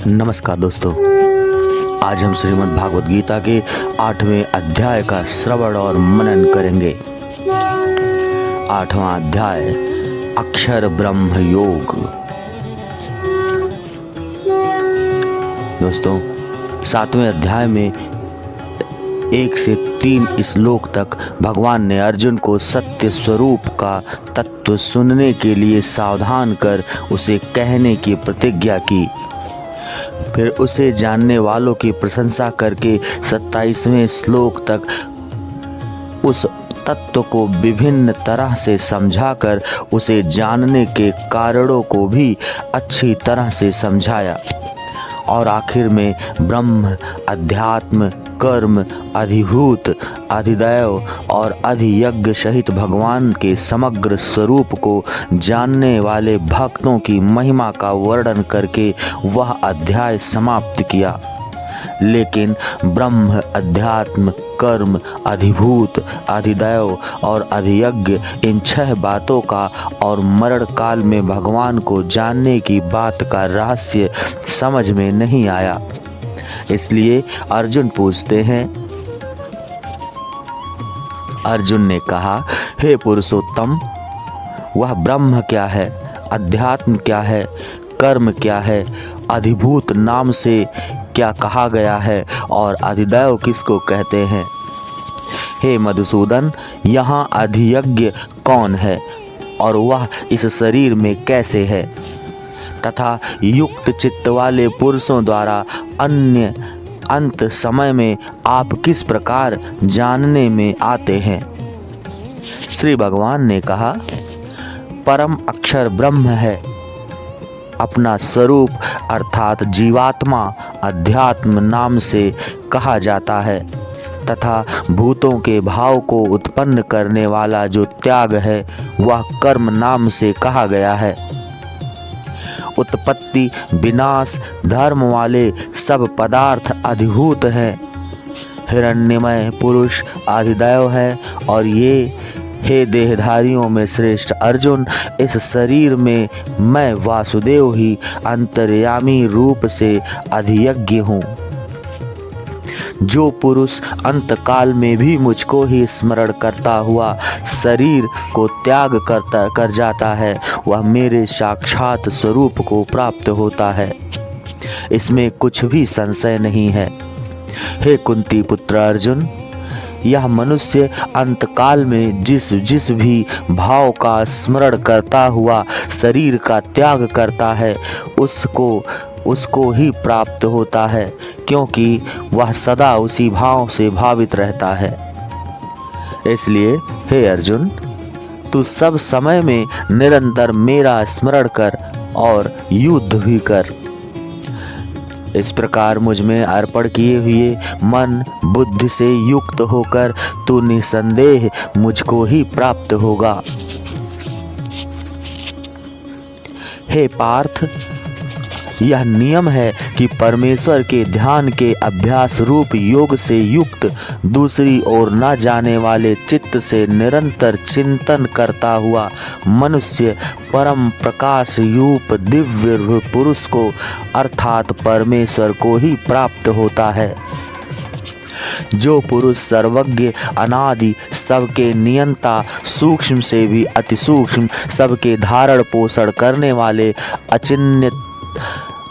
नमस्कार दोस्तों, आज हम श्रीमद् भागवत गीता के 8वें अध्याय का श्रवण और मनन करेंगे। 8वां अध्याय अक्षर ब्रह्म योग। दोस्तों, 7वें अध्याय में 1 से 3 श्लोक तक भगवान ने अर्जुन को सत्य स्वरूप का तत्व सुनने के लिए सावधान कर उसे कहने की प्रतिज्ञा की। फिर उसे जानने वालों की प्रशंसा करके 27वें श्लोक तक उस तत्व को विभिन्न तरह से समझाकर उसे जानने के कारणों को भी अच्छी तरह से समझाया। और आखिर में ब्रह्म, अध्यात्म, कर्म, अधिभूत, अधिदैव और अधियज्ञ सहित भगवान के समग्र स्वरूप को जानने वाले भक्तों की महिमा का वर्णन करके वह अध्याय समाप्त किया। लेकिन ब्रह्म, अध्यात्म, कर्म, अधिभूत, अधिदैव और अधियज्ञ इन 6 बातों का और मरण काल में भगवान को जानने की बात का रहस्य समझ में नहीं आया। इसलिए अर्जुन पूछते हैं। अर्जुन ने कहा, हे पुरुषोत्तम, वह ब्रह्म क्या है, अध्यात्म क्या है, कर्म क्या है, अधिभूत नाम से क्या कहा गया है और अधिदैव किसको कहते हैं? हे मधुसूदन, यहाँ अधियज्ञ कौन है और वह इस शरीर में कैसे है? तथा युक्त चित्त वाले पुरुषों द्वारा अंत समय में आप किस प्रकार जानने में आते हैं? श्री भगवान ने कहा, परम अक्षर ब्रह्म है। अपना स्वरूप अर्थात जीवात्मा अध्यात्म नाम से कहा जाता है तथा भूतों के भाव को उत्पन्न करने वाला जो त्याग है वह कर्म नाम से कहा गया है। उत्पत्ति, विनाश, धर्म वाले सब पदार्थ अधिभूत हैं। हिरण्यमय पुरुष अधिदैव है और ये, हे देहधारियों में श्रेष्ठ अर्जुन, इस शरीर में मैं वासुदेव ही अंतर्यामी रूप से अधियज्ञ हूँ। जो पुरुष अंतकाल में भी मुझको ही स्मरण करता हुआ शरीर को त्याग कर जाता है वह मेरे साक्षात स्वरूप को प्राप्त होता है। इसमें कुछ भी संशय नहीं है। हे कुंती पुत्र अर्जुन, यह मनुष्य अंतकाल में जिस भी भाव का स्मरण करता हुआ शरीर का त्याग करता है उसको ही प्राप्त होता है, क्योंकि वह सदा उसी भाव से भावित रहता है। इसलिए हे अर्जुन, तू सब समय में निरंतर मेरा स्मरण कर और युद्ध भी कर। इस प्रकार मुझ में अर्पण किए हुए मन बुद्धि से युक्त होकर तू निसंदेह मुझको ही प्राप्त होगा। हे पार्थ, यह नियम है कि परमेश्वर के ध्यान के अभ्यास रूप योग से युक्त दूसरी ओर न जाने वाले चित्त से निरंतर चिंतन करता हुआ मनुष्य परम प्रकाश रूप दिव्य पुरुष को अर्थात परमेश्वर को ही प्राप्त होता है। जो पुरुष सर्वज्ञ, अनादि, सबके नियंता, सूक्ष्म से भी अति सूक्ष्म, सबके धारण पोषण करने वाले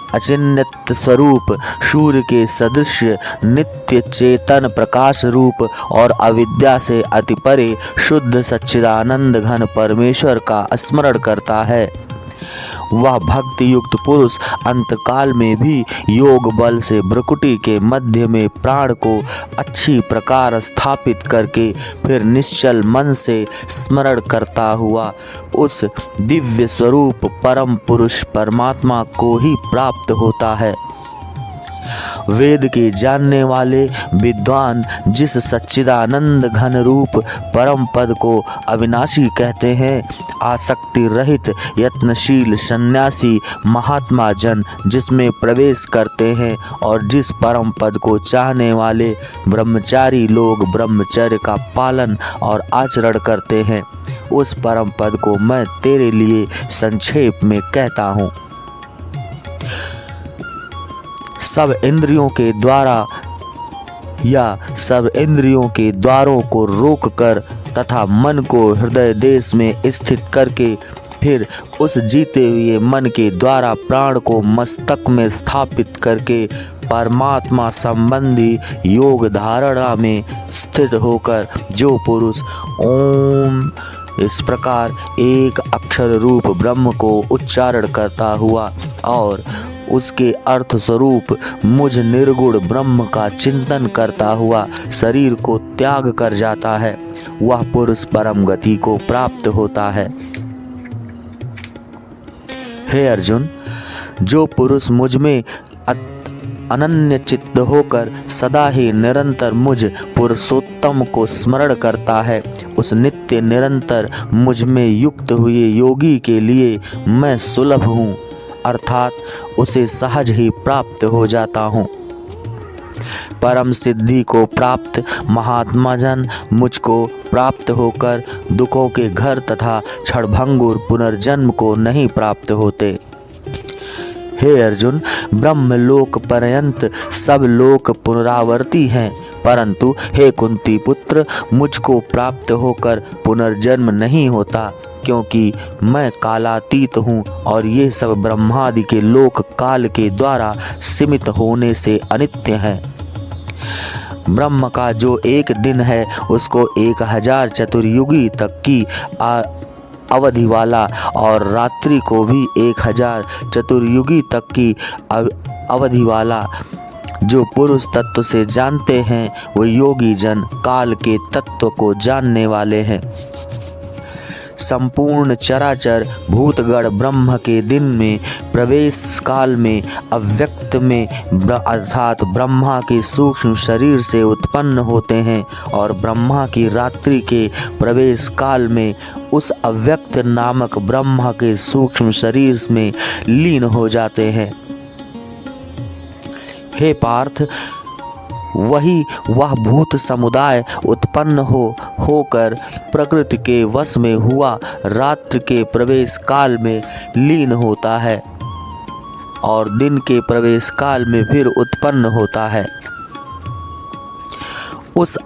अचिन्त्य स्वरूप, सूर्य के सदृश नित्य चेतन प्रकाश रूप और अविद्या से अति परे शुद्ध सच्चिदानंद घन परमेश्वर का स्मरण करता है, वह भक्ति युक्त पुरुष अंतकाल में भी योग बल से भ्रुकुटी के मध्य में प्राण को अच्छी प्रकार स्थापित करके फिर निश्चल मन से स्मरण करता हुआ उस दिव्य स्वरूप परम पुरुष परमात्मा को ही प्राप्त होता है। वेद के जानने वाले विद्वान जिस सच्चिदानंद घन रूप परम पद को अविनाशी कहते हैं, आसक्ति रहित यत्नशील सन्यासी महात्मा जन जिसमें प्रवेश करते हैं और जिस परम पद को चाहने वाले ब्रह्मचारी लोग ब्रह्मचर्य का पालन और आचरण करते हैं, उस परम पद को मैं तेरे लिए संक्षेप में कहता हूँ। सब इंद्रियों के द्वारा या सब इंद्रियों के द्वारों को रोककर तथा मन को हृदय देश में स्थित करके फिर उस जीते हुए मन के द्वारा प्राण को मस्तक में स्थापित करके परमात्मा संबंधी योग धारणा में स्थित होकर जो पुरुष ओम इस प्रकार एक अक्षर रूप ब्रह्म को उच्चारण करता हुआ और उसके अर्थ स्वरूप मुझ निर्गुण ब्रह्म का चिंतन करता हुआ शरीर को त्याग कर जाता है, वह पुरुष परम गति को प्राप्त होता है। हे अर्जुन, जो पुरुष मुझ में अनन्य चित्त होकर सदा ही निरंतर मुझ पुरुषोत्तम को स्मरण करता है, उस नित्य निरंतर मुझ में युक्त हुए योगी के लिए मैं सुलभ हूँ, अर्थात उसे सहज ही प्राप्त हो जाता हूँ। परम सिद्धि को प्राप्त महात्मा जन मुझको प्राप्त होकर दुखों के घर तथा क्षणभंगुर पुनर्जन्म को नहीं प्राप्त होते। हे अर्जुन, ब्रह्मलोक पर्यंत सब लोक पुनरावर्ती हैं, परंतु हे कुंती पुत्र, मुझको प्राप्त होकर पुनर्जन्म नहीं होता, क्योंकि मैं कालातीत हूँ और ये सब ब्रह्मादि के लोक काल के द्वारा सीमित होने से अनित्य हैं। ब्रह्म का जो एक दिन है उसको 1000 चतुर्युगी तक की अवधि वाला और रात्रि को भी 1000 चतुर्युगी तक की अवधि वाला जो पुरुष तत्व से जानते हैं, वो योगी जन काल के तत्व को जानने वाले हैं। संपूर्ण चराचर भूतगण ब्रह्म के दिन में प्रवेश काल में अव्यक्त में अर्थात ब्रह्मा के सूक्ष्म शरीर से उत्पन्न होते हैं और ब्रह्मा की रात्रि के प्रवेश काल में उस अव्यक्त नामक ब्रह्मा के सूक्ष्म शरीर में लीन हो जाते हैं। हे पार्थ, वह भूत समुदाय उत्पन्न होकर प्रकृति के वश में हुआ रात्रि के प्रवेश काल में लीन होता है और दिन के प्रवेश काल में फिर उत्पन्न होता है। उस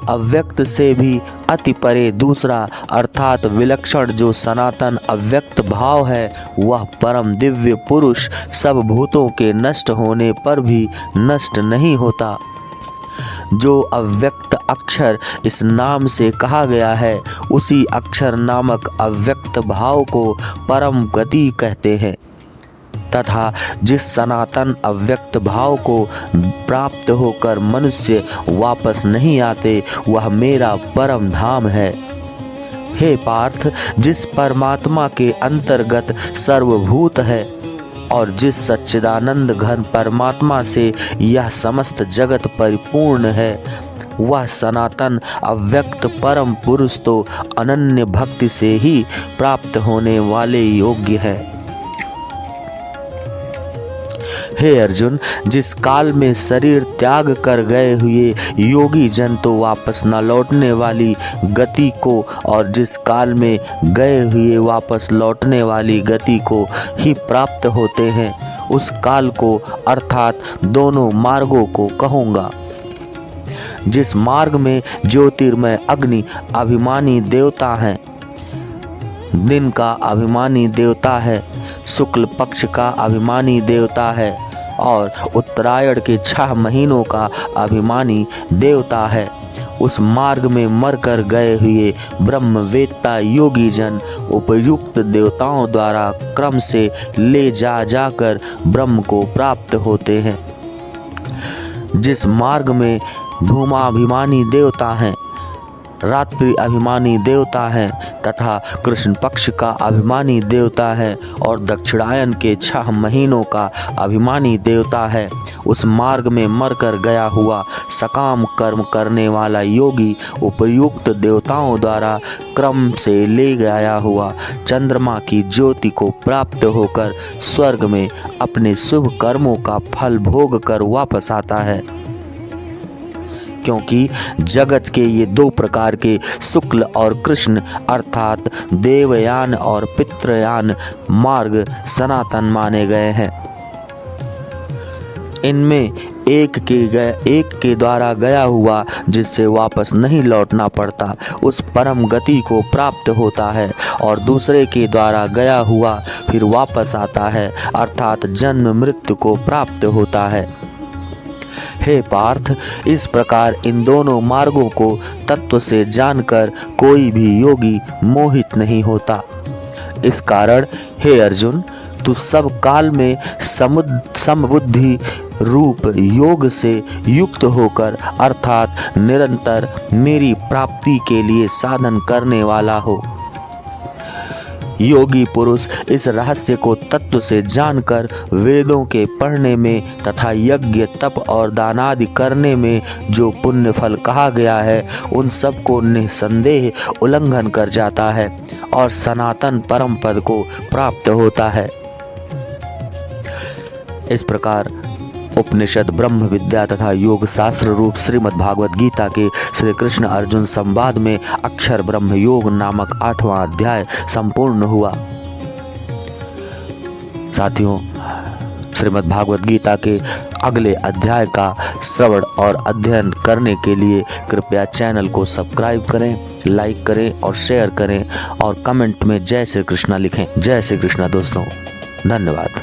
अव्यक्त से भी अति परे दूसरा अर्थात विलक्षण जो सनातन अव्यक्त भाव है, वह परम दिव्य पुरुष सब भूतों के नष्ट होने पर भी नष्ट नहीं होता। जो अव्यक्त अक्षर इस नाम से कहा गया है, उसी अक्षर नामक अव्यक्त भाव को परम गति कहते हैं तथा जिस सनातन अव्यक्त भाव को प्राप्त होकर मनुष्य वापस नहीं आते, वह मेरा परम धाम है। हे पार्थ, जिस परमात्मा के अंतर्गत सर्वभूत है और जिस सच्चिदानंद घन परमात्मा से यह समस्त जगत परिपूर्ण है, वह सनातन अव्यक्त परम पुरुष तो अनन्य भक्ति से ही प्राप्त होने वाले योग्य है। हे अर्जुन, जिस काल में शरीर त्याग कर गए हुए योगी जन तो वापस न लौटने वाली गति को और जिस काल में गए हुए वापस लौटने वाली गति को ही प्राप्त होते हैं, उस काल को अर्थात दोनों मार्गों को कहूँगा। जिस मार्ग में ज्योतिर्मय अग्नि अभिमानी देवता हैं, दिन का अभिमानी देवता है, शुक्ल पक्ष का अभिमानी देवता है और उत्तरायण के 6 महीनों का अभिमानी देवता है, उस मार्ग में मरकर गए हुए ब्रह्मवेत्ता योगी जन उपयुक्त देवताओं द्वारा क्रम से ले जाकर ब्रह्म को प्राप्त होते हैं। जिस मार्ग में धूमाभिमानी देवता हैं, रात्रि अभिमानी देवता है तथा कृष्ण पक्ष का अभिमानी देवता है और दक्षिणायन के 6 महीनों का अभिमानी देवता है, उस मार्ग में मरकर गया हुआ सकाम कर्म करने वाला योगी उपयुक्त देवताओं द्वारा क्रम से ले गया हुआ चंद्रमा की ज्योति को प्राप्त होकर स्वर्ग में अपने शुभ कर्मों का फल भोग कर वापस आता है। क्योंकि जगत के ये 2 प्रकार के शुक्ल और कृष्ण अर्थात देवयान और पितृयान मार्ग सनातन माने गए हैं। इनमें एक के द्वारा गया हुआ जिससे वापस नहीं लौटना पड़ता उस परम गति को प्राप्त होता है, और दूसरे के द्वारा गया हुआ फिर वापस आता है, अर्थात जन्म मृत्यु को प्राप्त होता है। हे पार्थ, इस प्रकार इन दोनों मार्गों को तत्व से जानकर कोई भी योगी मोहित नहीं होता। इस कारण हे अर्जुन, तू सब काल में समबुद्धि रूप योग से युक्त होकर अर्थात निरंतर मेरी प्राप्ति के लिए साधन करने वाला हो। योगी पुरुष इस रहस्य को तत्व से जानकर वेदों के पढ़ने में तथा यज्ञ तप और दानादि करने में जो पुण्य फल कहा गया है उन सब को निसंदेह उल्लंघन कर जाता है और सनातन परम पद को प्राप्त होता है। इस प्रकार उपनिषद, ब्रह्म विद्या तथा योग शास्त्र रूप श्रीमद् भागवत गीता के श्री कृष्ण अर्जुन संवाद में अक्षर ब्रह्म योग नामक 8वां अध्याय संपूर्ण हुआ। साथियों, श्रीमद् भागवत गीता के अगले अध्याय का श्रवण और अध्ययन करने के लिए कृपया चैनल को सब्सक्राइब करें, लाइक करें और शेयर करें और कमेंट में जय श्री कृष्णा लिखें। जय श्री कृष्णा दोस्तों, धन्यवाद।